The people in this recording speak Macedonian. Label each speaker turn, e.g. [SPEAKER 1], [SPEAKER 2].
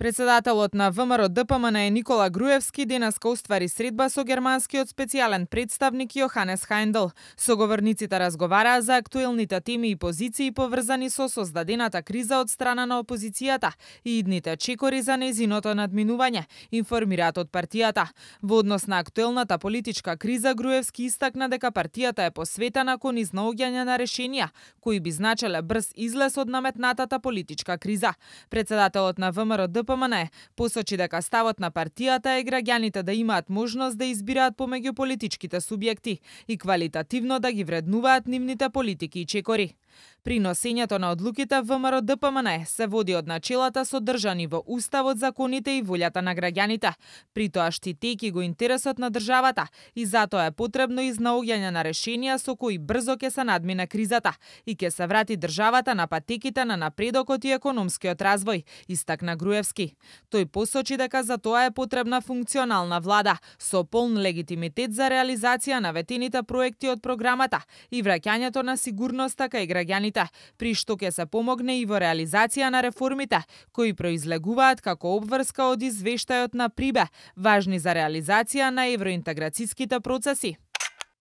[SPEAKER 1] Председателот на ВМРО ДПМН Никола Груевски денеска оствари средба со германскиот специјален представник Јоханес Хајндел. Соговорниците разговараа за актуелните теми и позиции поврзани со создадената криза од страна на опозицијата и идните чекори за незиното надминување, информираат од партијата. Во однос на актуелната политичка криза, Груевски истакна дека партијата е посветена кон изнаоѓање на решенија кои би значеле брз излез од наметнатата политичка криза. Председателот на ВМРО ДПМН посочи дека ставот на партијата е граѓаните да имаат можност да избираат помеѓу политичките субјекти и квалитативно да ги вреднуваат нивните политики и чекори. При носењето на одлуките ВМРО ДПМН се води од начелата содржани во Уставот, законите и волјата на граѓаните, при тоа штитејќи го интересот на државата и затоа е потребно изнаоѓање на решенија со кои брзо ќе се надмине кризата и ќе се врати државата на патеките на напредокот и економскиот развој, истакна Груевски. Тој посочи дека за тоа е потребна функционална влада со полн легитимитет за реализација на ветените проекти од програмата и враќањето на сигурноста кај граѓаните, при што ќе се помогне и во реализација на реформите кои произлегуваат како обврска од извештајот на Прибе, важни за реализација на евроинтеграцијските процеси.